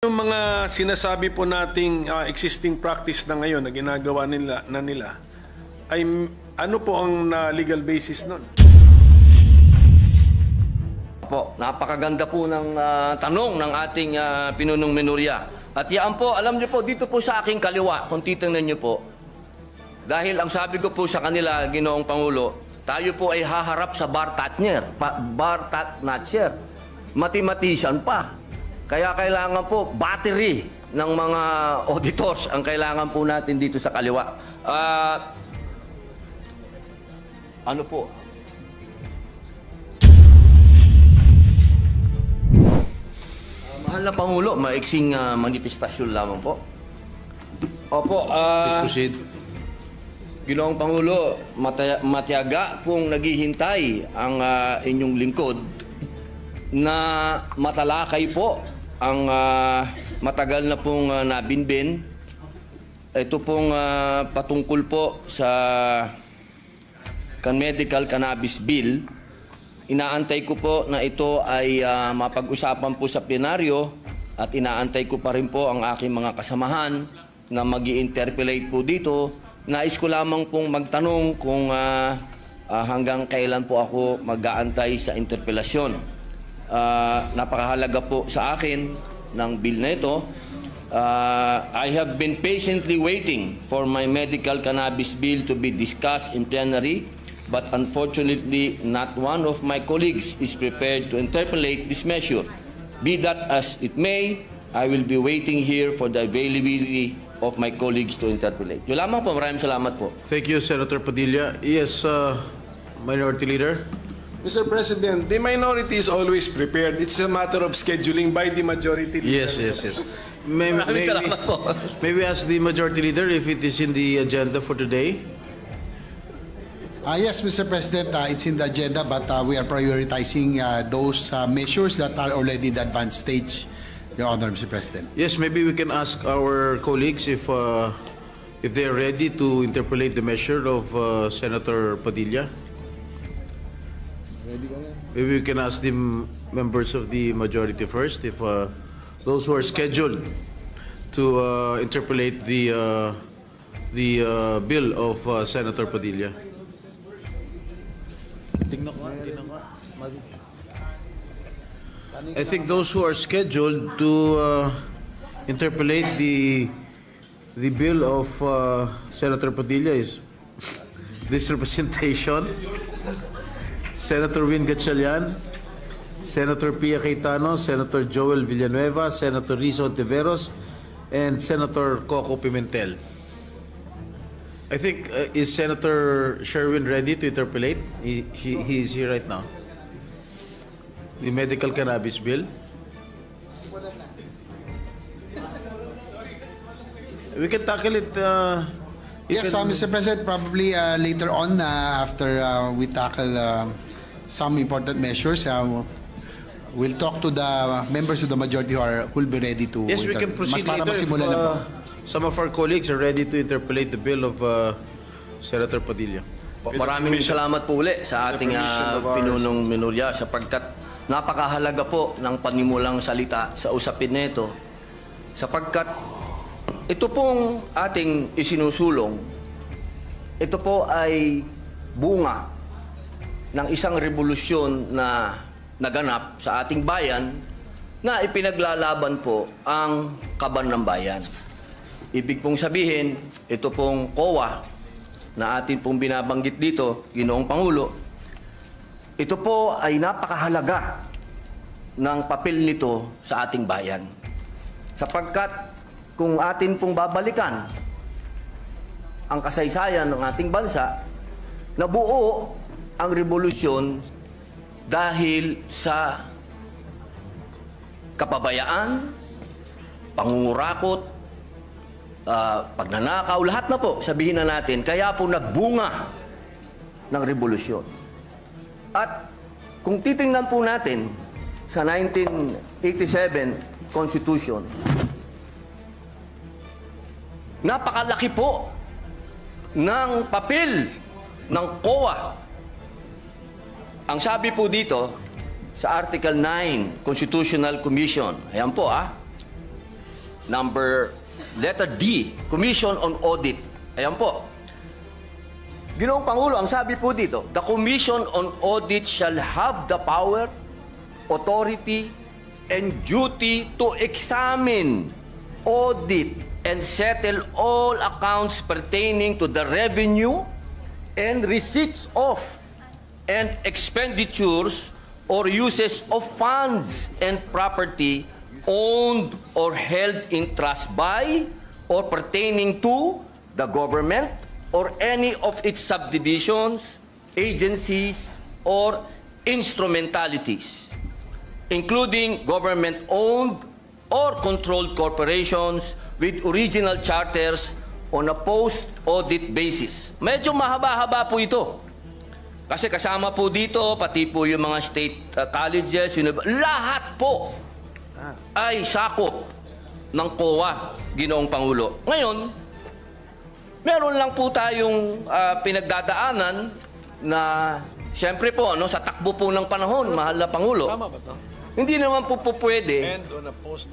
Yung mga sinasabi po nating existing practice na ngayon na ginagawa nila ay ano po ang legal basis nun? Po, napakaganda po ng tanong ng ating pinunong minorya. At yan po, alam niyo po, dito po sa aking kaliwa, kung titingnan niyo po, dahil ang sabi ko po sa kanila, Ginoong Pangulo, tayo po ay haharap sa bar tatner, mathematician pa. Kaya kailangan po, battery ng mga auditors ang kailangan po natin dito sa kaliwa. Ano po? Mahal na Pangulo, maiksing manifestasyon lamang po. Opo, Please proceed. Ginoong Pangulo, matiyaga pong naghihintay ang inyong lingkod na matalakay po ang matagal na pong nabinbin. Ito pong patungkol po sa medical cannabis bill. Inaantay ko po na ito ay mapag-usapan po sa plenaryo at inaantay ko pa rin po ang aking mga kasamahan na mag-i-interpellate po dito. Nais ko lamang pong magtanong kung hanggang kailan po ako mag-aantay sa interpellasyon. Napakahalaga po sa akin ng bill na ito. I have been patiently waiting for my medical cannabis bill to be discussed in plenary, but unfortunately not one of my colleagues is prepared to interpolate this measure. Be that as it may, I will be waiting here for the availability of my colleagues to interpolate. Yun lamang po, maraming salamat po. Thank you, Senator Padilla. Yes, Minority Leader. Mr. President, the minority is always prepared. It's a matter of scheduling by the majority leader. Yes. May we ask the Majority Leader if it is in the agenda for today? Yes, Mr. President, it's in the agenda, but we are prioritizing those measures that are already in the advanced stage, Your Honor, Mr. President. Yes, maybe we can ask our colleagues if they are ready to interpolate the measure of Senator Padilla. Maybe we can ask the members of the majority first if those who are scheduled to interpolate the bill of Senator Padilla. I think those who are scheduled to interpolate the bill of Senator Padilla is this representation. Senator Win Gatchalian, Senator Pia Cayetano, Senator Joel Villanueva, Senator Rizzo Ontiveros, and Senator Coco Pimentel. I think, is Senator Sherwin ready to interpolate? He is here right now. The medical cannabis bill. We can tackle it. Yes, Mr. President, probably later on after we tackle some important measures, we'll talk to the members of the majority who will be ready to. Yes, we can proceed later if some of our colleagues are ready to interpolate the bill of Senator Padilla. Maraming salamat po uli sa ating pinunong minorya sapagkat napakahalaga po ng panimulang salita sa usapin na ito sapagkat ito pong ating isinusulong, ito po ay bunga ng isang revolusyon na naganap sa ating bayan na ipinaglalaban po ang kaban ng bayan. Ibig pong sabihin, ito pong COA na atin pong binabanggit dito, Ginoong Pangulo, ito po ay napakahalaga ng papel nito sa ating bayan. Sapagkat kung atin pong babalikan ang kasaysayan ng ating bansa, nabuo ang revolusyon dahil sa kapabayaan, pangungurakot, pagnanakaw, lahat na po, sabihin na natin, kaya po nagbunga ng revolusyon. At kung titingnan po natin sa 1987 Constitution, napakalaki po ng papel ng COA. Ang sabi po dito sa Article 9, Constitutional Commission, ayan po letter D, Commission on Audit. Ayan po. Ginoong Pangulo, ang sabi po dito, the Commission on Audit shall have the power, authority, and duty to examine, audit, and settle all accounts pertaining to the revenue and receipts of and expenditures or uses of funds and property owned or held in trust by or pertaining to the government or any of its subdivisions, agencies, or instrumentalities, including government-owned or controlled corporations with original charters on a post-audit basis. Medyo mahaba-haba po ito. Kasi kasama po dito, pati po yung mga state colleges, lahat po ay sakop ng COA, Ginoong Pangulo. Ngayon, meron lang po tayong pinagdadaanan na, siyempre po, sa takbo po ng panahon, mahal na Pangulo, Tama ba ito? hindi naman po pwede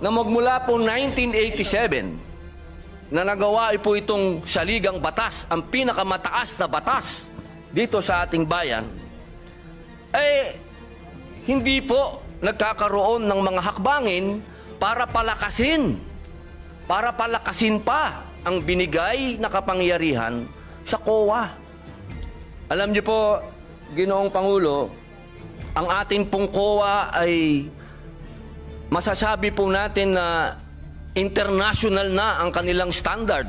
na magmula po 1987 na nagawa po itong saligang batas, ang pinakamataas na batas dito sa ating bayan, hindi po nagkakaroon ng mga hakbangin para palakasin pa ang binigay na kapangyarihan sa COA. Alam niyo po, Ginoong Pangulo, ang ating pong COA ay masasabi po natin na international na ang kanilang standard.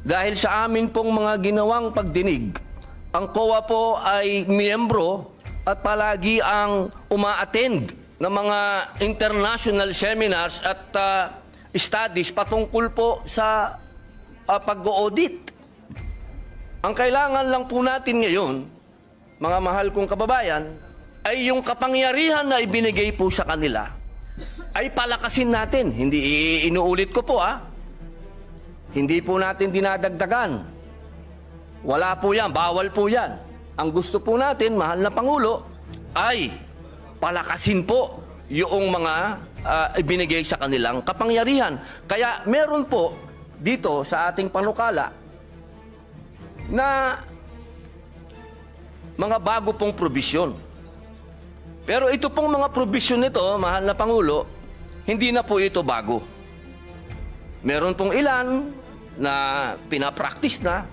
Dahil sa amin pong mga ginawang pagdinig, ang COA po ay miyembro at palagi ang uma-attend ng mga international seminars at studies patungkol po sa pag-audit. Ang kailangan lang po natin ngayon, mga mahal kong kababayan, ay yung kapangyarihan na ibinigay po sa kanila ay palakasin natin. Hindi inuulit ko po Hindi po natin dinadagdagan. Wala po yan, bawal po yan. Ang gusto po natin, mahal na Pangulo, ay palakasin po yung mga ibinigay sa kanilang kapangyarihan. Kaya meron po dito sa ating panukala na mga bago pong probisyon. Pero ito pong mga probisyon nito, mahal na Pangulo, hindi na po ito bago. Meron pong ilan na pinapractice na,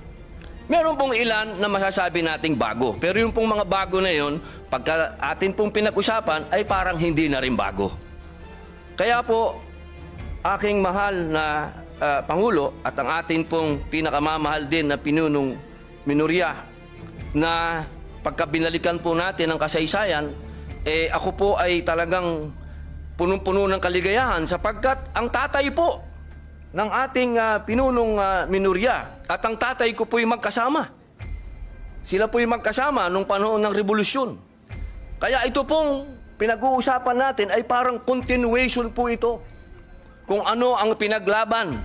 meron pong ilan na masasabi nating bago. Pero yung pong mga bago na yun, pagka atin pong pinag-usapan, ay parang hindi na rin bago. Kaya po, aking mahal na Pangulo at ang atin pong pinakamamahal din na pinunong minorya, na pagka binalikan po natin ang kasaysayan, ako po ay talagang punong-puno ng kaligayahan sapagkat ang tatay po ng ating pinunong minorya at ang tatay ko po'y magkasama. Sila po'y magkasama nung panahon ng revolusyon. Kaya ito pong pinag-uusapan natin ay parang continuation po ito kung ano ang pinaglaban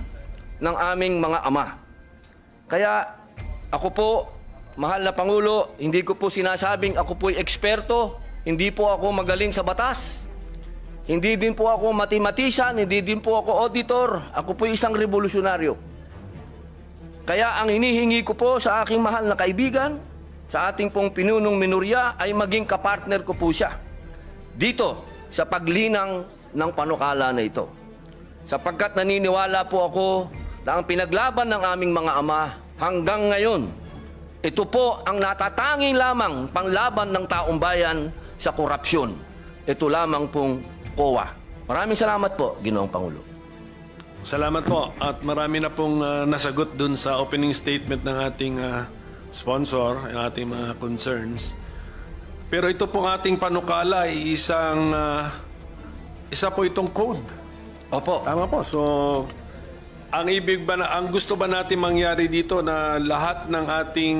ng aming mga ama. Kaya ako po, mahal na Pangulo, hindi ko po sinasabing ako po'y eksperto, hindi po ako magaling sa batas. Hindi din po ako mathematician, hindi din po ako auditor. Ako po isang revolusyonaryo. Kaya ang hinihingi ko po sa aking mahal na kaibigan, sa ating pong pinunong minorya, ay maging kapartner ko po siya dito sa paglinang ng panukala na ito. Sapagkat naniniwala po ako na ang pinaglaban ng aming mga ama hanggang ngayon, ito po ang natatanging lamang panglaban ng taong bayan sa korupsyon. Ito lamang pong COA. Maraming salamat po, Ginoong Pangulo. Salamat po. At marami na pong nasagot dun sa opening statement ng ating sponsor, ang ating mga concerns. Pero ito pong ating panukala ay isa po itong code. Opo. Tama po. So, ang gusto ba natin mangyari dito na lahat ng ating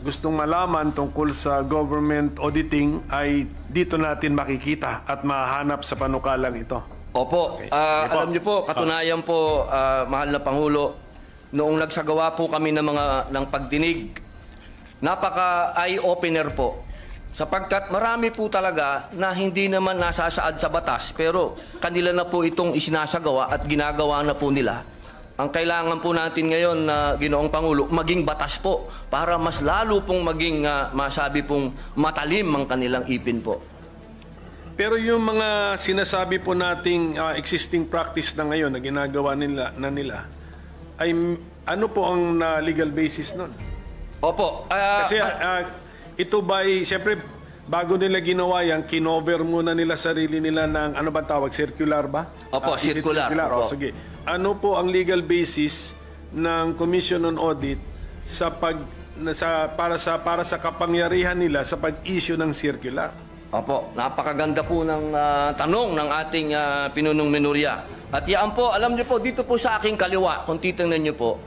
gustong malaman tungkol sa government auditing ay dito natin makikita at mahanap sa panukalang ito. Opo. Okay. Alam niyo po, katunayan po, mahal na Pangulo, noong nagsagawa po kami ng pagdinig, napaka eye-opener po Sapagkat marami po talaga na hindi naman nasasaad sa batas, pero kanila na po itong isinasagawa at ginagawa na po nila. Ang kailangan po natin ngayon na Ginoong Pangulo, maging batas po para mas lalo pong maging masabi pong matalim ang kanilang ipin po. Pero yung mga sinasabi po nating existing practice na ngayon na ginagawa nila ay ano po ang legal basis nun? Opo. Kasi ito ba'y, siyempre, bago nila ginawa yan, kinover muna nila sarili nila ng, ano ba tawag, circular ba? Opo, Is it circular. O, Opo. sige. Ano po ang legal basis ng Commission on Audit para sa kapangyarihan nila sa pag-issue ng circular? Opo, napakaganda po ng tanong ng ating pinunong minorya. At yan po, alam niyo po, dito po sa aking kaliwa, kung titingnan niyo po,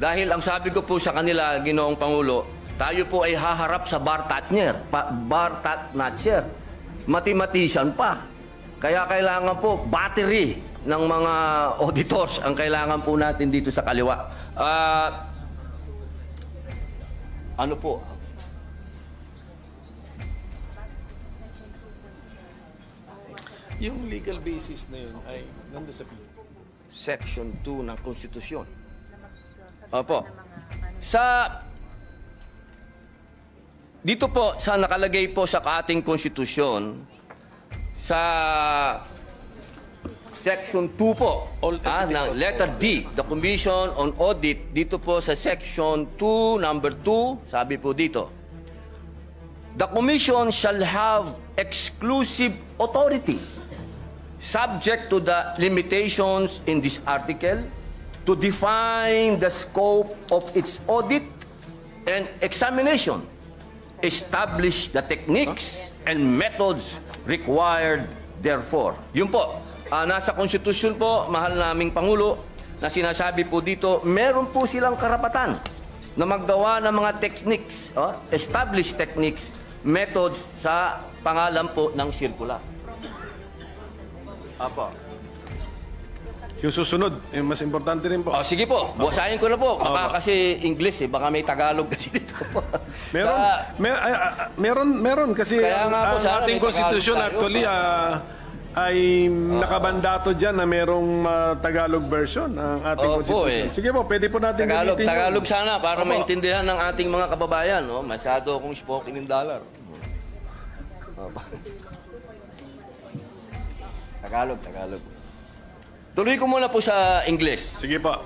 dahil ang sabi ko po sa kanila, Ginoong Pangulo, tayo po ay haharap sa Bartatner, Bartatnacher, mathematician pa. Kaya kailangan po, battery ng mga auditors ang kailangan po natin dito sa kaliwa. Ano po? Yung legal basis na yun ay nandun sa Section 2 ng Konstitusyon. Opo. Dito po, sa nakalagay po sa ating konstitusyon, sa Section 2 po, ng letter D, the Commission on Audit, dito po sa Section 2, number 2, sabi po dito, the Commission shall have exclusive authority, subject to the limitations in this article, to define the scope of its audit and examination, establish the techniques and methods required therefore. Yun po, nasa konstitusyon po, mahal naming Pangulo, na sinasabi po dito, meron po silang karapatan na maggawa ng mga techniques, establish techniques, methods sa pangalan po ng circular. Apo. Yung susunod, mas importante rin po. Sige po, basahin ko na po. Baka kasi English baka may Tagalog kasi dito. Meron kasi Kaya nga po, ang sana ating may konstitusyon Tagalog tayo. actually ay nakabandato dyan na merong Tagalog version ng ating konstitusyon. Sige po, pwede po natin gamitin yun. Tagalog sana para maintindihan ng ating mga kababayan. Masyado akong spoken in dollar. Tagalog. Tuloy ko muna po sa English. Sige po.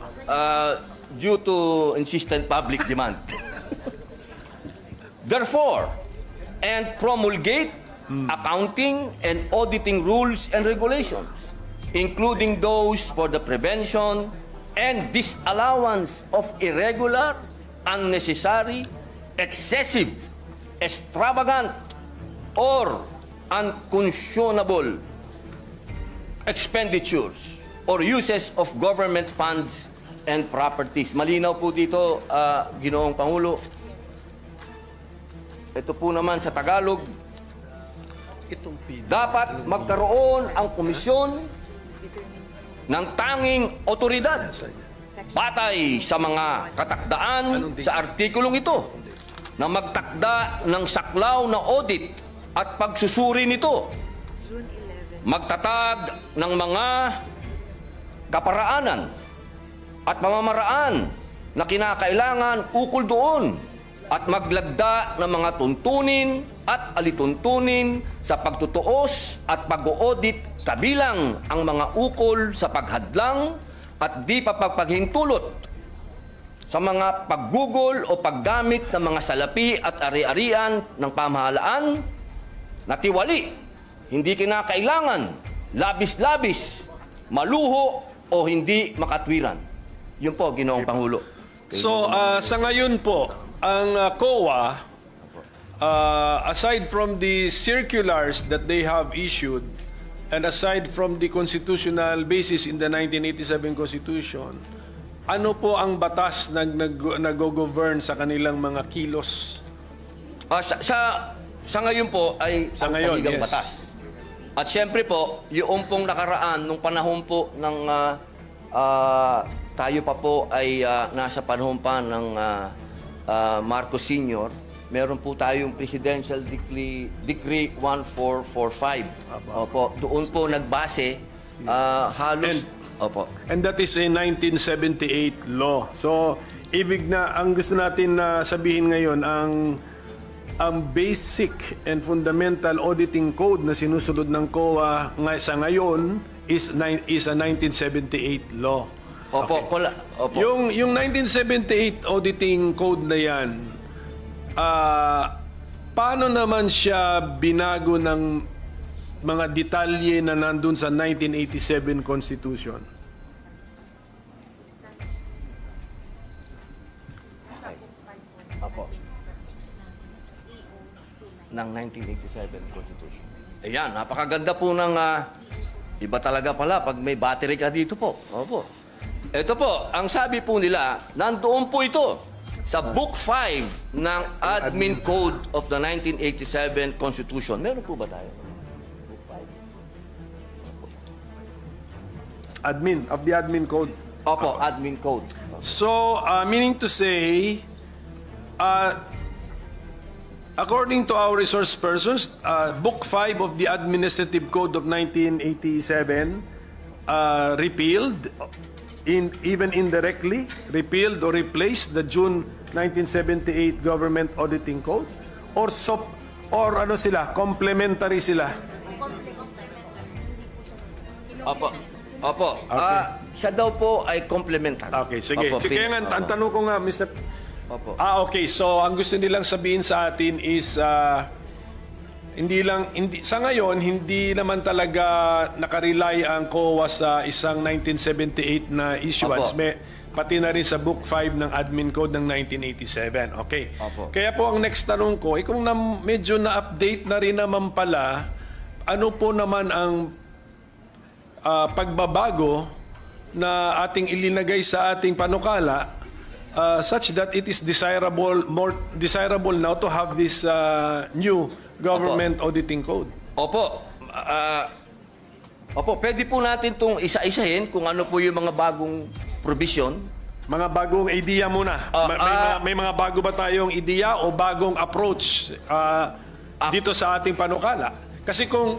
Due to insistent public demand. Therefore, and promulgate accounting and auditing rules and regulations, including those for the prevention and disallowance of irregular, unnecessary, excessive, extravagant, or unconscionable expenditures or uses of government funds and properties. Malinaw po dito, Ginoong Pangulo. Ito po naman sa Tagalog, dapat magkaroon ang komisyon ng tanging otoridad batay sa mga katakdaan sa artikulong ito na magtakda ng saklaw na audit at pagsusuri nito, magtatag ng mga kaparaanan at pamamaraan na kinakailangan ukol doon at maglagda ng mga tuntunin at alituntunin sa pagtutuos at pag-audit kabilang ang mga ukol sa paghadlang at di paghintulot sa mga paggugol o paggamit ng mga salapi at ari-arian ng pamahalaan na tiwali, hindi kinakailangan, labis-labis, maluho o hindi makatwiran. Yun po, Ginoong Pangulo. So, sa ngayon po, ang COA, aside from the circulars that they have issued, and aside from the constitutional basis in the 1987 Constitution, ano po ang batas na nag-govern sa kanilang mga kilos? Sa ngayon po ay Sa ngayon, saligang yes. batas. At siyempre po, yung pong nakaraan, nung panahon po ng tayo pa po ay nasa panahon pa ng Marcos Sr., meron po tayong Presidential Decree 1445. Opo, doon po nagbase halos... Opo. And that is a 1978 law. So, ibig na, ang gusto natin na sabihin ngayon, ang basic and fundamental auditing code na sinusunod ng COA sa ngayon is a 1978 law. Opo, opo. Yung 1978 auditing code na yan, paano naman siya binago ng mga detalye na nandun sa 1987 Constitution? Opo. Ng 1987 Constitution. Ayan, napakaganda po ng iba talaga pala pag may battery ka dito po. Opo. Ito po, ang sabi po nila, nandoon po ito sa Book 5 ng Admin Code of the 1987 Constitution. Meron po ba tayo? Book 5. Of the Admin Code. Opo, Admin Code. So, meaning to say, according to our resource persons, Book 5 of the Administrative Code of 1987 repealed, even indirectly, repealed or replaced the June 1978 Government Auditing Code? Or ano sila, complementary sila? Opo. Opo. Okay. Siya daw po ay complementary. Okay, sige. Opo, Kaya nga, ang tanong ko nga, Mr. Opo. Okay. So, ang gusto nilang sabihin sa atin is, sa ngayon, hindi naman talaga nakarely ang COA sa isang 1978 na issuance. Opo. Pati na rin sa Book 5 ng Admin Code ng 1987. Okay. Opo. Kaya po ang next tanong ko, kung medyo na-update na rin naman pala, ano po naman ang pagbabago na ating ilinagay sa ating panukala such that it is more desirable now to have this new government auditing code? Opo. Opo, pwede po natin itong isa-isahin kung ano po yung mga bagong provision. Mga bagong idea muna. May mga bago ba tayong idea o bagong approach dito sa ating panukala? Kasi kung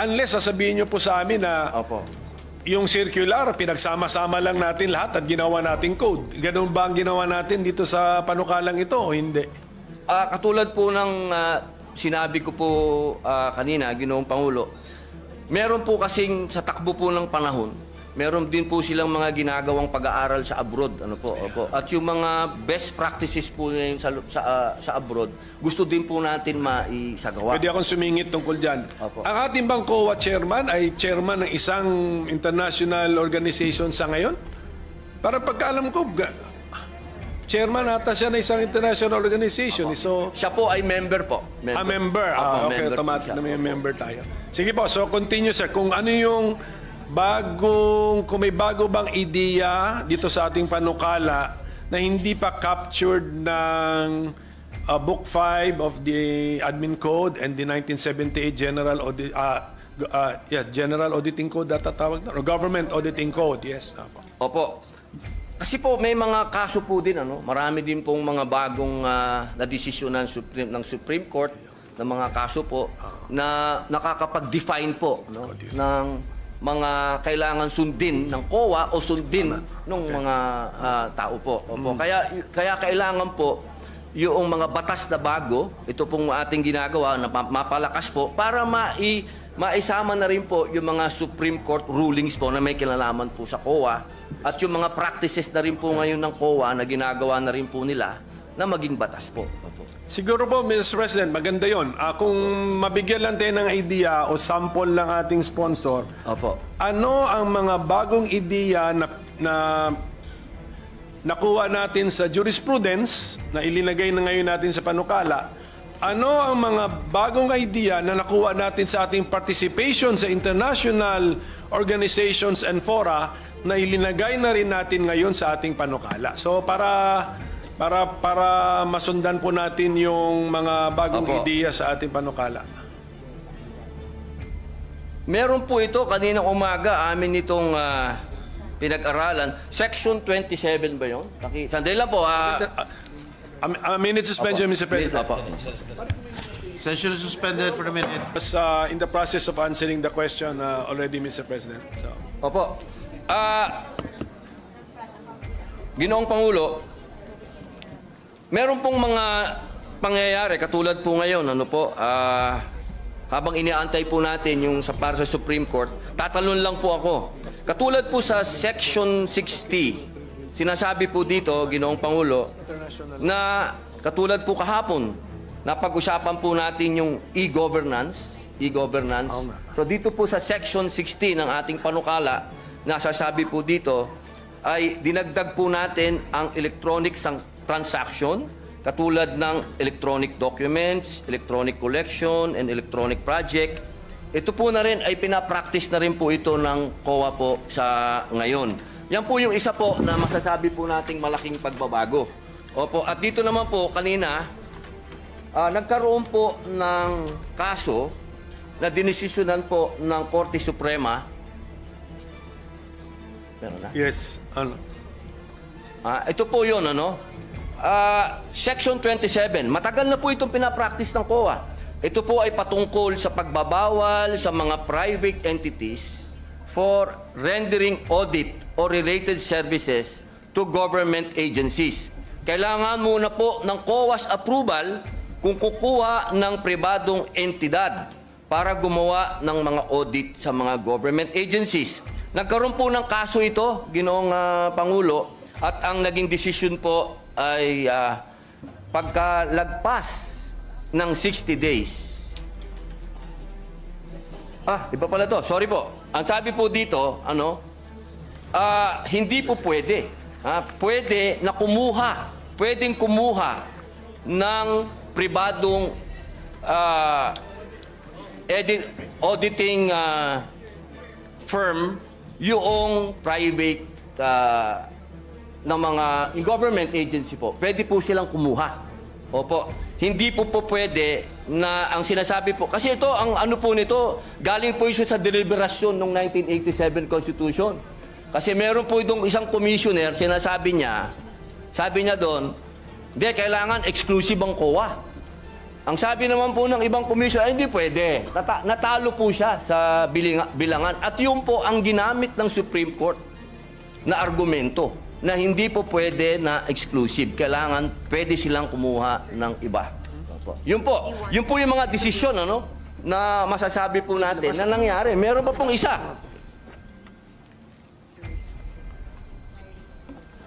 unless sasabihin nyo po sa amin na Opo. yung circular, pinagsama-sama lang natin lahat at ginawa nating code. Ganun ba ang ginawa natin dito sa panukalang ito o hindi? Katulad po ng sinabi ko po kanina, Ginoong Pangulo, meron po kasing sa takbo po ng panahon, meron din po silang mga ginagawang pag-aaral sa abroad. Ano po, opo. At yung mga best practices po ngayon sa abroad, gusto din po natin maisagawa. Pwede akong sumingit tungkol dyan. Opo. Ang ating bang COA chairman ay chairman ng isang international organization sa ngayon? Para pagkaalam ko, chairman ata siya ng isang international organization. So, Siya po ay member po. member. Opo, Okay, member automatic po siya. na may member tayo. Sige po, so continue sir. Kung ano yung kung may bago bang ideya dito sa ating panukala na hindi pa captured ng Book 5 of the Admin Code and the 1978 General Auditing Code tatawag na, or Government Auditing Code, yes. Opo. Kasi po may mga kaso po din, marami din pong mga bagong na-desisyon ng Supreme Court na mga kaso po na nakakapag-define po ng mga kailangan sundin ng COA o sundin ng mga tao po. Opo. Kaya kailangan po yung mga batas na bago, ito pong ating ginagawa na mapalakas po para maisama na rin po yung mga Supreme Court rulings po na may kinalaman po sa COA at yung mga practices na rin po ngayon ng COA na ginagawa na rin po nila na maging batas po. Opo. Siguro po, Mr. President, maganda yun. Kung mabigyan lang tayo ng idea o sample ng ating sponsor, Opo. ano ang mga bagong ideya na nakuha natin sa jurisprudence na ilinagay na ngayon natin sa panukala? Ano ang mga bagong idea na nakuha natin sa ating participation sa international organizations and fora na ilinagay na rin natin ngayon sa ating panukala? So para masundan po natin yung mga bagong Opo. ideya sa ating panukala. Meron po ito, kaninang umaga, amin itong pinag-aralan. Section 27 ba yun? Sandali lang po. A minute suspension, Mr. President. Opo. Session is suspended for a minute. Was in the process of answering the question already, Mr. President. So, Opo. Ginoong Pangulo, meron pong mga pangyayari katulad po ngayon, ano po, habang iniaantay po natin yung para sa Supreme Court, tatalon lang po ako. Katulad po sa Section 60, sinasabi po dito, Ginoong Pangulo, na katulad po kahapon, napag-usapan po natin yung e-governance. So dito po sa Section 60 ng ating panukala, nasasabi po dito, ay dinagdag po natin ang electronic transaction, katulad ng electronic documents, electronic collection, and electronic project. Ito po na rin ay pinapractice na rin po ito ng COA po sa ngayon. Yan po yung isa po na masasabi po nating malaking pagbabago. Opo, at dito naman po kanina, nagkaroon po ng kaso na dinesisyonan po ng Korte Suprema. Meron na? yes. Ito po yun, ano? Section 27, matagal na po itong pinapractice ng COA. Ito po ay patungkol sa pagbabawal sa mga private entities for rendering audit or related services to government agencies. Kailangan muna po ng COA's approval kung kukuha ng pribadong entidad para gumawa ng mga audit sa mga government agencies. Nagkaroon po ng kaso ito, Ginoong Pangulo, at ang naging decision po ay pagkalagpas ng 60 days. Iba pala to. Sorry po. Ang sabi po dito, hindi po pwede. Pwede na pwedeng kumuha ng pribadong auditing firm yung private ng mga government agency po. Pwede po silang kumuha. Opo. Hindi po pwede na ang sinasabi po, kasi ito, ang ano po nito, galing po ito sa deliberasyon ng 1987 Constitution. Kasi meron po itong isang commissioner, sinasabi niya, sabi niya doon, hindi, kailangan exclusive ang COA. Ang sabi naman po ng ibang commissioner, hindi pwede. Natalo po siya sa bilangan. At yun po ang ginamit ng Supreme Court na argumento na hindi po pwede na exclusive. Kailangan pwede silang kumuha ng iba. Yun po yung mga desisyon na masasabi po natin na nangyari. Meron pa pong isa.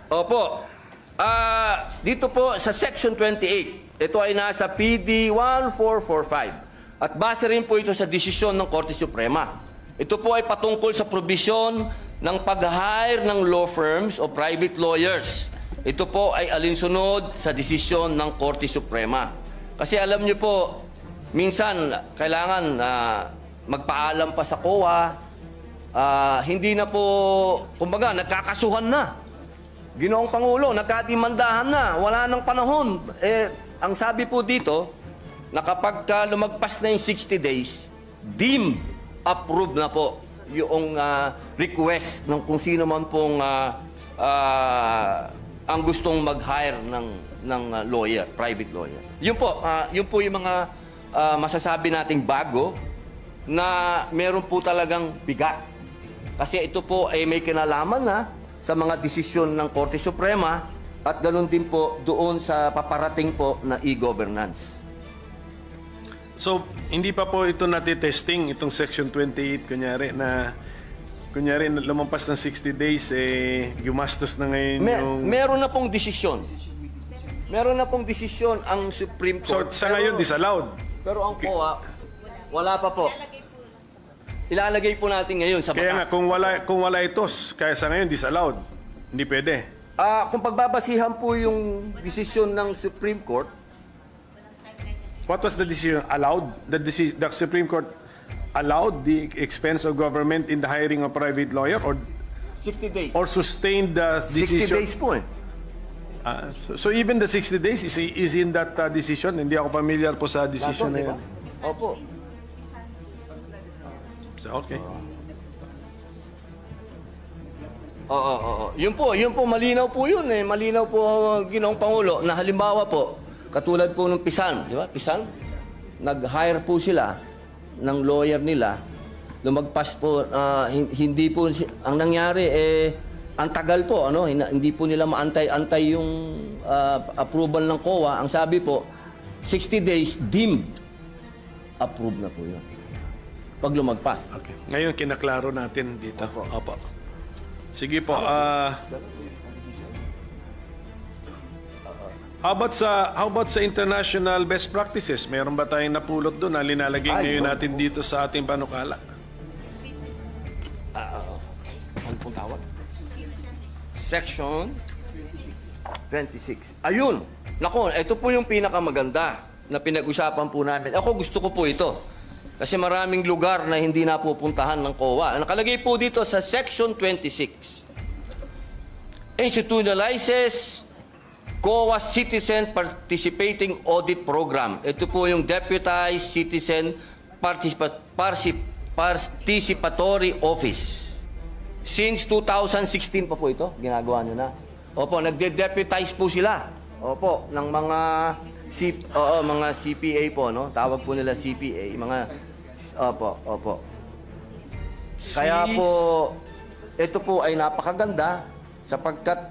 Opo. Dito po sa Section 28, ito ay nasa PD 1445. At base rin po ito sa desisyon ng Korte Suprema. Ito po ay patungkol sa probisyon ng pag-hire ng law firms o private lawyers. Ito po ay alinsunod sa desisyon ng Korte Suprema. Kasi alam niyo po, minsan kailangan magpaalam pa sa COA, hindi na po, kumbaga, nagkakasuhan na. Ginoong Pangulo, nagkadimandahan na, wala nang panahon. Ang sabi po dito, na kapag lumagpas na yung 60 days, deemed approved na po yung request ng kung sino man pong ang gustong mag-hire ng lawyer, private lawyer. Yun po yung mga masasabi nating bago na meron po talagang bigat. Kasi ito po ay may kinalaman na sa mga desisyon ng Korte Suprema at ganoon din po doon sa paparating po na e-governance. So, hindi pa po ito natitesting, itong Section 28, kunyari lumampas ng 60 days, gumastos na ngayon yung... Meron na pong desisyon. Meron na pong desisyon ang Supreme Court. So, sa ngayon, disallowed. Pero ang COA, wala pa po. Ilalagay po natin ngayon sa batas. Kaya nga, kung wala ito, kaya sa ngayon, disallowed. Hindi pwede. Kung pagbabasihan po yung desisyon ng Supreme Court, what was the decision? Allowed? The Supreme Court allowed the expense of government in the hiring of private lawyer or 60 days. Or sustained the 60 decision? days po eh. So even the 60 days is in that decision? Hindi ako familiar po sa decision na yan. Opo. So, okay. Oo. Yun po, malinaw po yun eh. Malinaw po, Ginoong Pangulo, na halimbawa po, katulad po ng Pisan, di ba? Pisan, nag-hire po sila ng lawyer nila, lumagpas po, hindi po, ang nangyari ang tagal po, ano, hindi po nila maantay-antay yung approval ng COA. Ang sabi po, 60 days deemed approved na po yun. Pag lumagpas. Okay. Ngayon, kinaklaro natin dito. Opo. Sige po. How about sa international best practices? Meron ba tayong napulot doon na linalagay ngayon natin dito sa ating panukala? Ano pong tawag? Section 26. Ayun! Nako, ito po yung pinakamaganda na pinag-usapan po namin. Ako gusto ko po ito. Kasi maraming lugar na hindi napupuntahan ng COA. Nakalagay po dito sa Section 26. Institutionalizes COA Citizen Participating Audit Program. Ito po yung Deputized Citizen Participatory Office. Since 2016 pa po ito, ginagawa nyo na. Opo, nagde-deputize po sila. Opo, ng mga mga CPA po, no? Tawag po nila CPA, mga opo. Kaya po ito po ay napakaganda sapagkat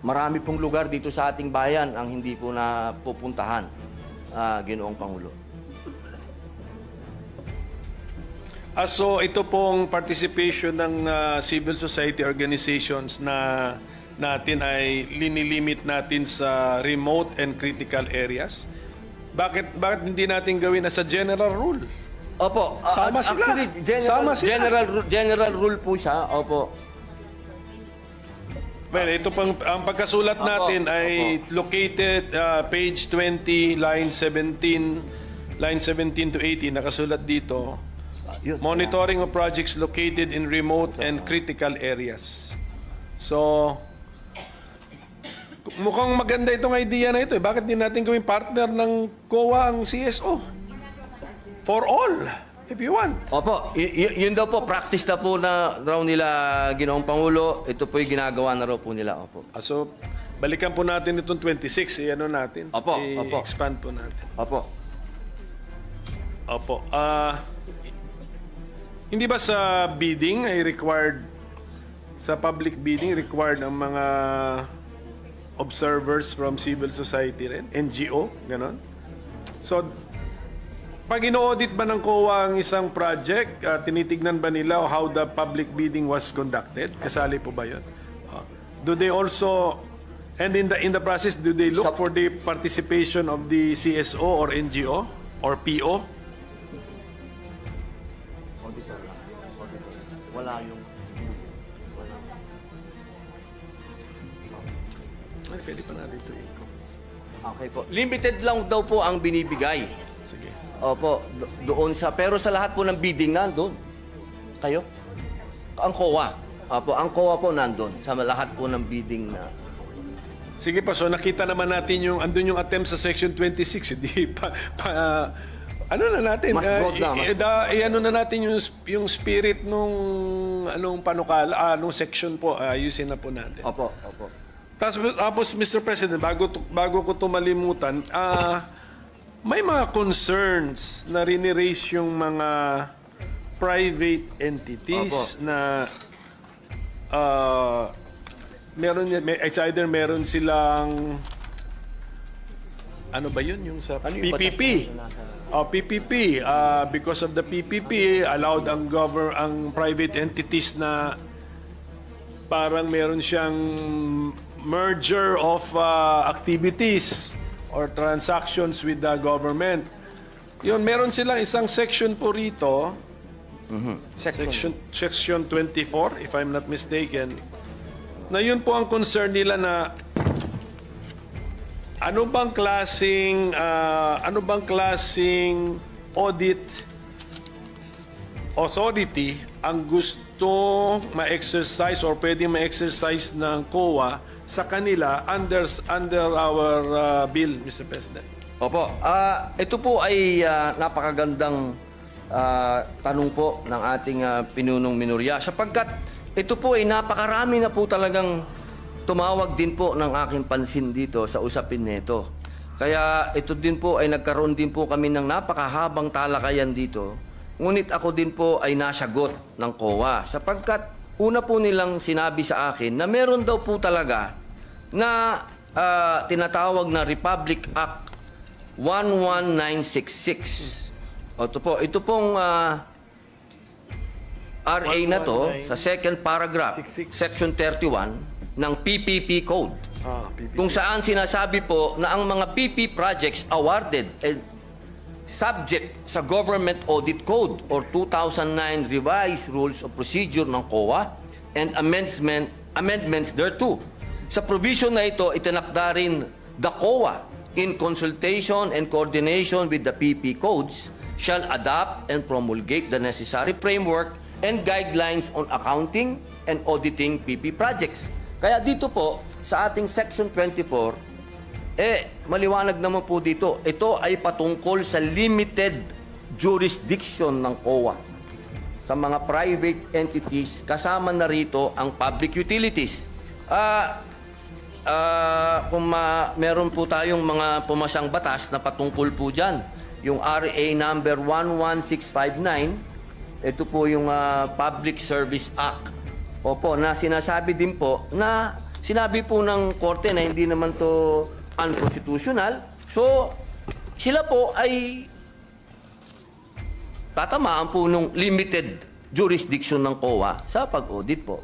marami pong lugar dito sa ating bayan ang hindi po napupuntahan, Ginoong Pangulo. So ito pong participation ng civil society organizations na natin ay linilimit natin sa remote and critical areas. Bakit hindi natin gawin as a general rule? Opo. Sama sila. Actually, Sama sila. general rule po siya. Opo. Well, ito pang ang pagkasulat natin ay located page 20 line 17 to 18 nakasulat dito. Monitoring of projects located in remote and critical areas. So mukhang maganda itong idea na ito. Bakit din natin gawing partner ng COA ang CSO? For all, if you want. Opo, yun daw po, practice na po na raw nila, Ginoong Pangulo. Ito po yung ginagawa na raw po nila. Opo. So, balikan po natin itong 26. Ano natin? Opo. I-expand po natin. Opo. Hindi ba sa bidding ay required, sa public bidding, required ang mga observers from civil society rin? NGO? Ganon? So, pag ino-audit ba ng COA ang isang project, tinitignan ba nila how the public bidding was conducted? Kasali po ba yun? Do they also, and in the process, do they look for the participation of the CSO or NGO or PO? Wala yung... Ay, pwede pa natin ito. Okay po. Limited lang daw po ang binibigay. Sige. Opo, doon sa... Pero sa lahat po ng bidding nandun. Kayo? Ang COA. Opo, ang COA po nandun. Sa lahat po ng bidding na... Sige pa, so nakita naman natin yung... Andun yung attempt sa Section 26. Hindi ano na natin? Mas broad na. Ano na natin yung spirit nung anong panukala, nung section po, ayusin na po natin. Opo. Tapos, Mr. President, bago ko ito malimutan, may mga concerns na riniraise yung mga private entities na it's either meron silang ano ba yun yung sa PPP? PPP. Because of the PPP, allowed ang private entities na parang meron siyang merger of activities or transactions with the government. Yun, meron silang isang section po rito, section 24, if I'm not mistaken, na yun po ang concern nila na ano bang klaseng audit authority ang gusto ma-exercise or pwede ma-exercise ng COA sa kanila under our bill, Mr. President? Opo. Ito po ay napakagandang tanong po ng ating pinunong minorya sapagkat ito po ay napakarami na po talagang tumawag din po ng aking pansin dito sa usapin nito. Kaya ito din po ay nagkaroon din po kami ng napakahabang talakayan dito. Ngunit ako din po ay nasagot ng COA sapagkat una po nilang sinabi sa akin na meron daw po talaga na tinatawag na Republic Act 11966. Ito pong RA na to sa second paragraph, section 31 ng PPP Code. Kung saan sinasabi po na ang mga PP projects awarded subject sa Government Audit Code or 2009 Revised Rules of Procedure ng COA and amendments thereto. Sa provision na ito, itinakda rin the COA in consultation and coordination with the PP codes shall adopt and promulgate the necessary framework and guidelines on accounting and auditing PP projects. Kaya dito po, sa ating Section 24, maliwanag naman po dito, ito ay patungkol sa limited jurisdiction ng COA. Sa mga private entities, kasama na rito ang public utilities. Kung meron po tayong mga pumasang batas na patungkol po dyan, yung RA number 11659, ito po yung Public Service Act. Opo, na sinasabi din po na sinabi po ng korte na hindi naman to unconstitutional. So, sila po ay tatamaan po nung limited jurisdiction ng COA sa pag-audit po.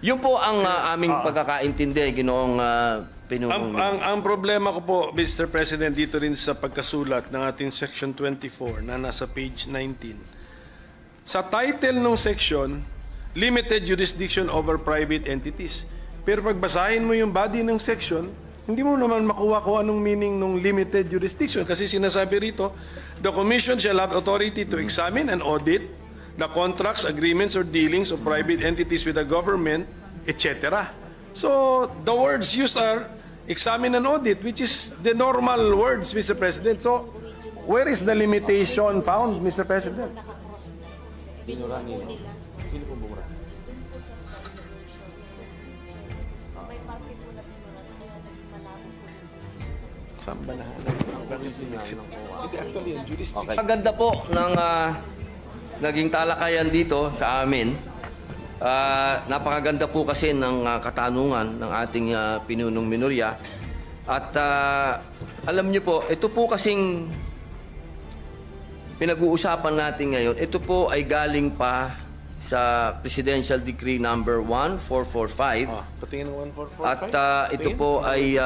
Yun po ang aming pagkakaintindi, Ginoong Pinuno. Ang problema ko po, Mr. President, dito rin sa pagkasulat ng ating Section 24 na nasa page 19. Sa title ng section, Limited Jurisdiction over Private Entities. Pero pagbasahin mo yung body ng section, hindi mo naman makuha kung anong meaning ng limited jurisdiction. Kasi sinasabi rito, the Commission shall have authority to examine and audit the contracts, agreements, or dealings of private entities with the government, etc. So, the words used are examine and audit, which is the normal words, Mr. President. So, where is the limitation found, Mr. President? Okay. Maganda po ng naging talakayan dito sa amin. Napakaganda po kasi ng katanungan ng ating pinunong minorya. At alam niyo po, ito po kasing pinag-uusapan natin ngayon, ito po ay galing pa sa Presidential Decree number 1445. Patingin ng 1445. At ito po ay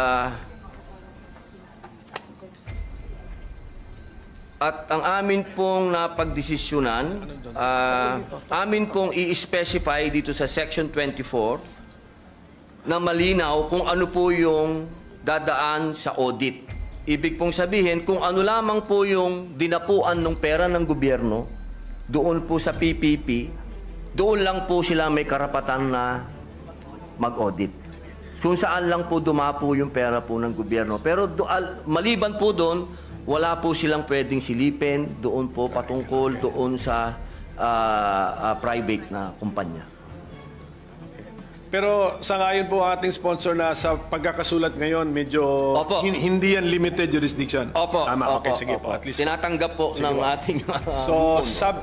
at ang amin pong napagdesisyonan, amin pong i-specify dito sa Section 24 na malinaw kung ano po yung dadaan sa audit. Ibig pong sabihin, kung ano lamang po yung dinapuan ng pera ng gobyerno, doon po sa PPP, doon lang po sila may karapatan na mag-audit. Kung saan lang po dumapo yung pera po ng gobyerno. Pero maliban po doon, wala po silang pwedeng silipin doon po patungkol doon sa private na kumpanya. Pero sa ngayon po ating sponsor na sa pagkakasulat ngayon, medyo hindi yan limited jurisdiction. Opo. Tama, okay, Opo, sige opo. po. At least. Tinatanggap po ng ating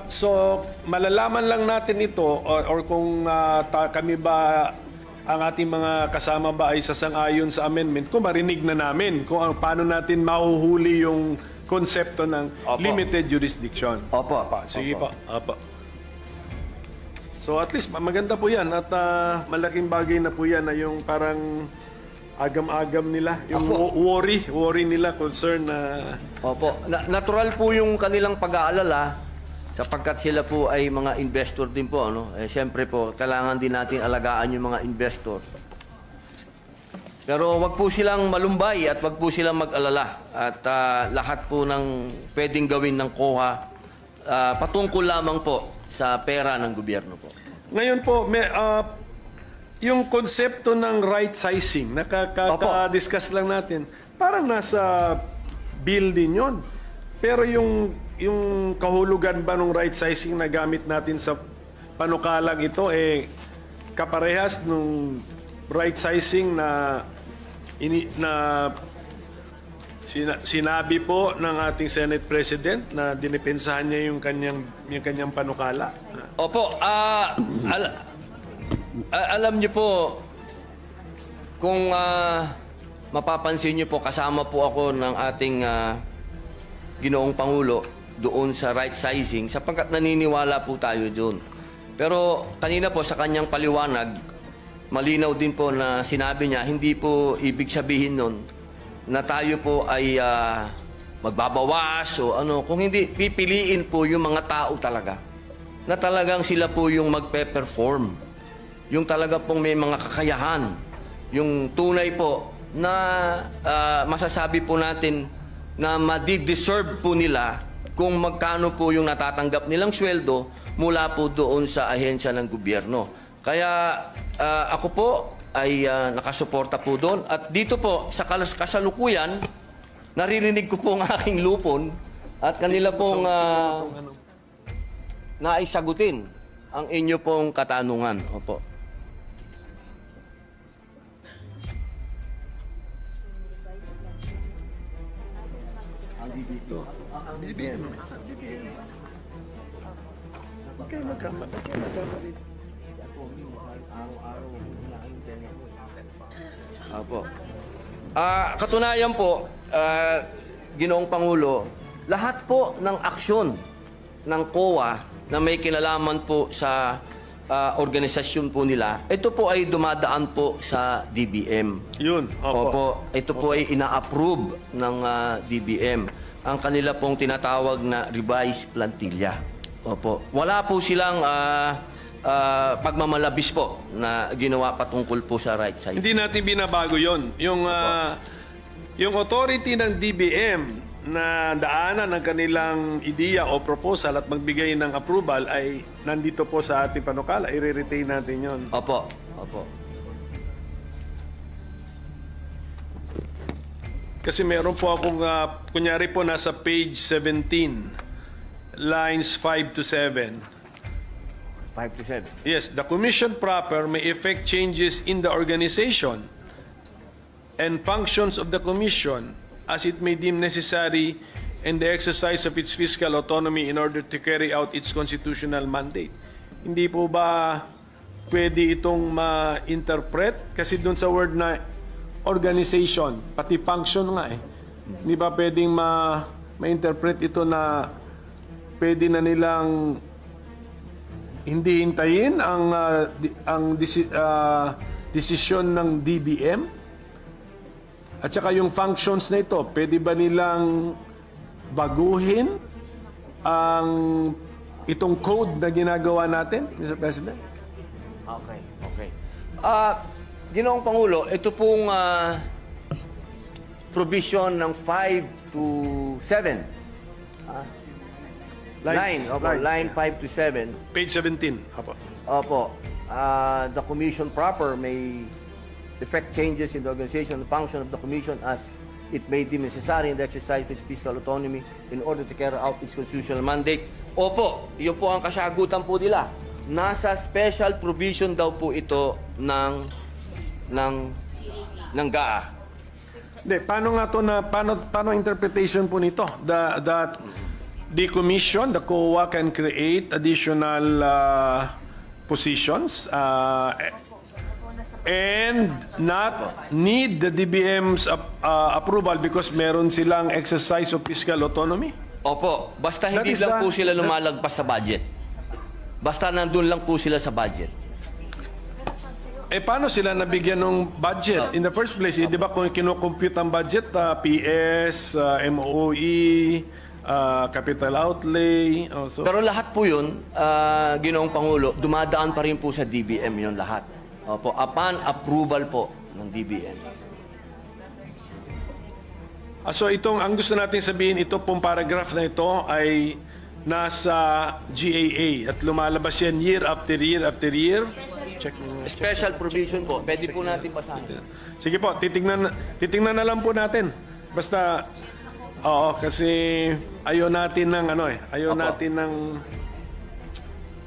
So, malalaman lang natin ito or kung kami ba, ang ating mga kasama ba ay sasang-ayon sa amendment, kung marinig na namin kung paano natin mahuhuli yung konsepto ng limited jurisdiction. Opo. Sige po. Opo. So at least maganda po yan at malaking bagay na po yan na yung parang agam-agam nila, yung worry nila, concern na... Opo. Natural po yung kanilang pag-aalala sapagkat sila po ay mga investor din po. Siyempre po, kailangan din natin alagaan yung mga investor. Pero wag po silang malumbay at wag po silang mag-alala. At lahat po ng pwedeng gawin ng COA patungkol lamang po sa pera ng gobyerno po. Ngayon po, yung konsepto ng right sizing, nakaka-discuss lang natin, parang nasa bill din yun. Pero yung kahulugan ba ng right sizing na gamit natin sa panukalang ito, kaparehas nung right sizing na sinabi po ng ating Senate President na dinipensahan niya yung kanyang panukala. Opo, alam niyo po, kung mapapansin niyo po, kasama po ako ng ating Ginoong Pangulo doon sa right sizing sapagkat naniniwala po tayo doon. Pero kanina po sa kanyang paliwanag, malinaw din po na sinabi niya, hindi po ibig sabihin nun na tayo po ay magbabawas o ano. Kung hindi, pipiliin po yung mga tao talaga na talagang sila po yung magpe-perform. Yung talaga pong may mga kakayahan. Yung tunay po na masasabi po natin na madi-deserve po nila kung magkano po yung natatanggap nilang sweldo mula po doon sa ahensya ng gobyerno. Kaya ako po ay nakasuporta po doon. At dito po, sa kasalukuyan, naririnig ko po ang aking lupon at kanila pong naisagutin ang inyo pong katanungan. Opo. Opo. Katunayan po, Ginoong Pangulo, lahat po ng aksyon ng COA na may kinalaman po sa organisasyon po nila, ito po ay dumadaan po sa DBM. Yun, Opo. Ito po ay ina-approve ng DBM. Ang kanila pong tinatawag na revised plantilla. Opo. Wala po silang pagmamalabis po na ginawa patungkol po sa right size. Hindi natin binabago yon. Yung authority ng DBM na daanan ng kanilang ideya o proposal at magbigay ng approval ay nandito po sa ating panukala. I-retain natin yon. Opo. Opo. Kasi meron po akong, kunyari po nasa page 17, lines 5 to 7. 5 to 7. Yes, the commission proper may effect changes in the organization and functions of the commission as it may deem necessary in the exercise of its fiscal autonomy in order to carry out its constitutional mandate. Hindi po ba pwede itong ma-interpret? Kasi dun sa word na organization, pati function nga eh. Hindi ba pwedeng ma-interpret ito na pwede na nilang hindi hintayin ang desisyon ng DBM? At saka yung functions na ito, pwede ba nilang baguhin ang itong code na ginagawa natin, Mr. President? Okay, okay. Ginoong Pangulo, ito pong provision ng 5 to 7. Line 5 to 7. Page 17. Opo. Opo. The commission proper may effect changes in the organization and function of the commission as it may deem necessary in the exercise of its fiscal autonomy in order to carry out its constitutional mandate. Opo, yun po ang kasagutan po nila. Nasa special provision daw po ito ng GAA. Hindi, paano nga to na paano interpretation po nito? That the commission, the COA can create additional positions and not need the DBM's approval because meron silang exercise of fiscal autonomy? Opo, basta hindi lang po sila lumalagpas sa budget. Basta nandun lang po sila sa budget. Eh, paano sila nabigyan ng budget? In the first place, di ba kung kinocompute ang budget, PS, MOE, capital outlay. Also. Pero lahat po yun, Ginoong Pangulo, dumadaan pa rin po sa DBM yun lahat. Opo, upon approval po ng DBM. So ang gusto natin sabihin, ito pong paragraph na ito ay nasa GAA at lumalabas yan year after year after year. Special provision po. Pwede po natin basahin. Sige po, titingnan na lang po natin. Basta, kasi ayaw natin ng ayaw natin ng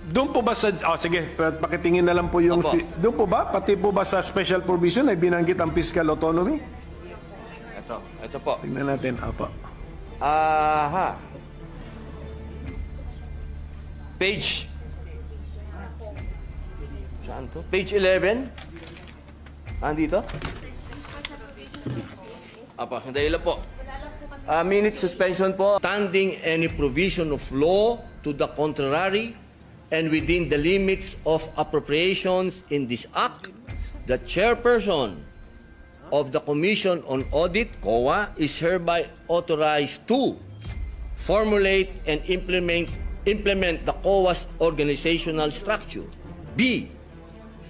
Doon po ba sa... sige, pakitingin na lang po yung... Opo. Doon po ba? Pati po ba sa special provision ay binanggit ang fiscal autonomy? Ito po. Tingnan natin. Opo. Aha. Page. Saan to? Page 11. Andito? Apa, hindi lang po. Minute suspension po. Standing any provision of law to the contrary and within the limits of appropriations in this act, the chairperson of the Commission on Audit, COA, is hereby authorized to formulate and implement the COA's organizational structure. B.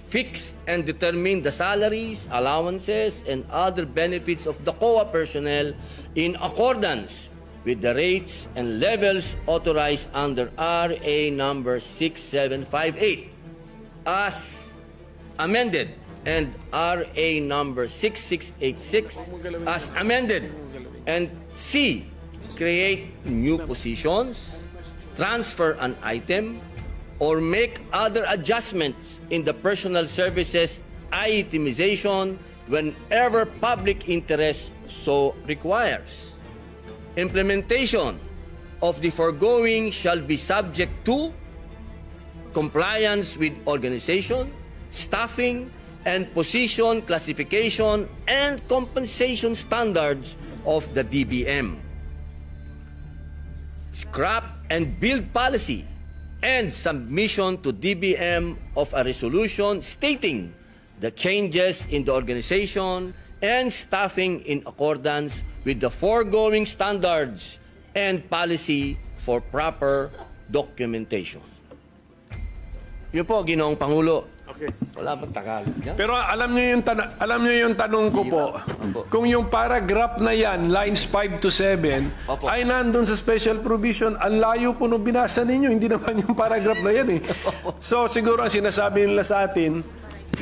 Fix and determine the salaries, allowances, and other benefits of the COA personnel in accordance with the rates and levels authorized under RA number 6758 as amended and RA number 6686 as amended. And C. Create new positions, transfer an item, or make other adjustments in the personal services itemization whenever public interest so requires. Implementation of the foregoing shall be subject to compliance with organization, staffing, and position classification and compensation standards of the DBM. Scrap and build policy and submission to DBM of a resolution stating the changes in the organization and staffing in accordance with the foregoing standards and policy for proper documentation. Yun po, Ginoong Pangulo. Okay. Wala bang Tagalog yan? Pero alam niyo yung tanong ko po. Kung yung paragraph na yan, lines 5 to 7, Opo. ay nandun sa special provision, ang layo po nung binasa ninyo. Hindi naman yung paragraph na yan eh. So siguro ang sinasabi nila sa atin,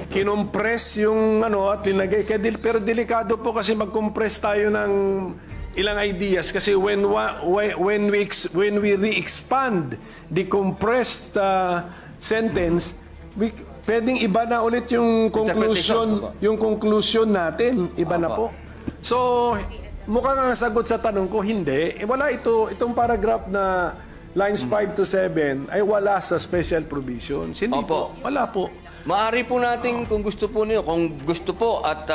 kinompress yung at linagay. Pero delikado po kasi mag-compress tayo ng ilang ideas. Kasi when we re-expand the compressed sentence, pwedeng iba na ulit yung conclusion natin. Iba na po. So, mukhang ang sagot sa tanong ko, hindi. Wala itong paragraph na lines 5 to 7 ay wala sa special provisions. Hindi po. Wala po. Maaari po natin, kung gusto po niyo, at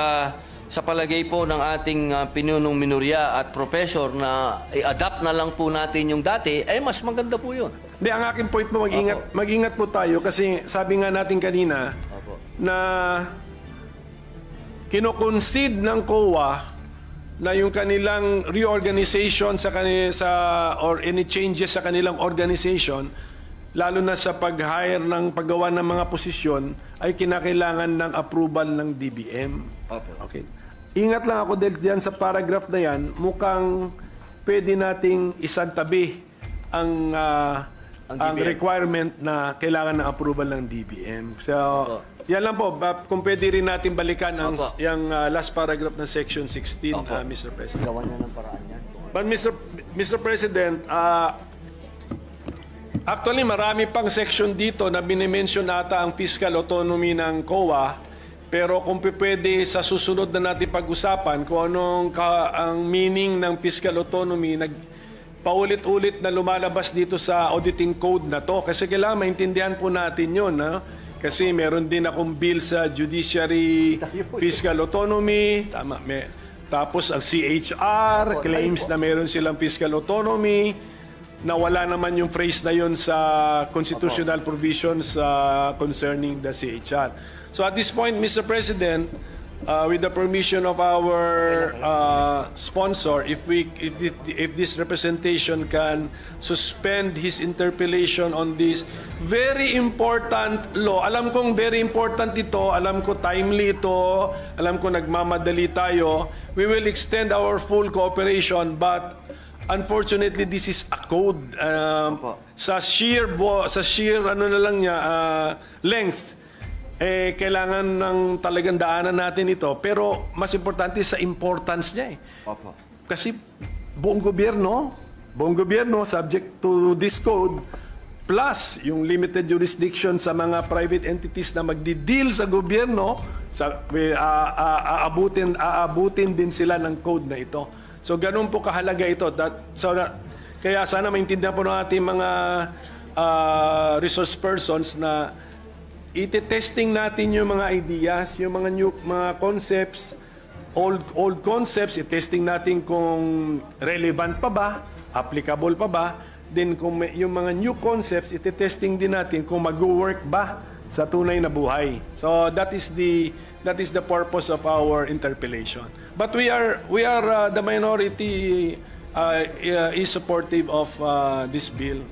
sa palagay po ng ating pinunong minorya at professor na i-adapt na lang po natin yung dati, mas maganda po yun. Hindi, ang aking point po, mag-ingat po tayo kasi sabi nga natin kanina na kino-concede ng COA na yung kanilang reorganization or any changes sa kanilang organization, lalo na sa pag-hire ng paggawa ng mga posisyon, ay kinakailangan ng approval ng DBM. Okay. Ingat lang ako dahil diyan sa paragraph na yan, mukhang pwede nating isantabi ang requirement na kailangan ng approval ng DBM. So, yan lang po. Kung pwede rin natin balikan yung last paragraph ng Section 16, Mr. President. Gawa niya ng paraan yan. But Mr. President, actually marami pang section dito na binimension ata ang fiscal autonomy ng COA. Pero kung pwede sa susunod na natin pag-usapan kung anong ang meaning ng fiscal autonomy, paulit-ulit na lumalabas dito sa auditing code na to. Kasi kailangan maintindihan po natin yun. Kasi meron din akong bill sa judiciary fiscal autonomy. Tama. Tapos ang CHR claims na meron silang fiscal autonomy. Nawala naman yung phrase na yun sa constitutional provisions concerning the CHR. So at this point, Mr. President, with the permission of our sponsor, if this representation can suspend his interpellation on this very important law. Alam kong very important ito, alam ko timely ito, alam ko nagmamadali tayo. We will extend our full cooperation, but unfortunately this is a code. Sa sheer length, kailangan ng talagang daanan natin ito. Pero mas importante sa importance niya Kasi buong gobyerno subject to this code, plus yung limited jurisdiction sa mga private entities na magdi-deal sa gobyerno, aabutin din sila ng code na ito. So ganun po kahalaga ito. Kaya sana maintindihan po ng ating mga resource persons na iti-testing natin yung mga ideas, yung mga new mga concepts, old concepts, i-testing natin kung relevant pa ba, applicable pa ba. Then kung yung mga new concepts, iti-testing din natin kung mag-work ba sa tunay na buhay. So that is the purpose of our interpellation. But we are the minority is supportive of this bill.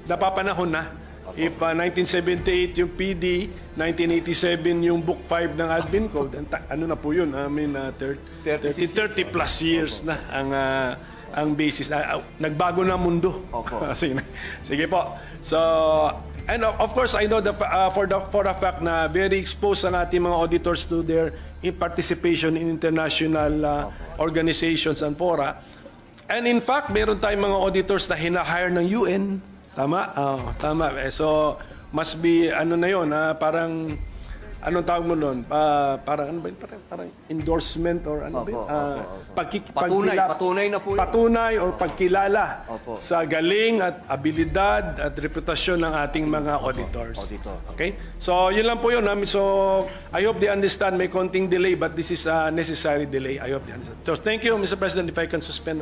Napapanahon na. If 1978 yung PD, 1987 yung Book 5 ng Admin Code, ano na po yun? I mean, 30 plus years na ang basis. Nagbago na mundo. Sige po. So, and of course, I know for a fact na very exposed ang ating mga auditors to their participation in international organizations and fora. And in fact, meron tayong mga auditors na hinahire ng UN. Tama? Tama. So, must be, ano na yun, parang, anong tawag mo nun? Parang, ano ba yun? Parang endorsement or ano ba yun? Patunay na po yun. Patunay o pagkilala sa galing at abilidad at reputasyon ng ating mga auditors. Okay? So, yun lang po yun. So, I hope they understand may konting delay but this is a necessary delay. I hope they understand. So, thank you, Mr. President, if I can suspend.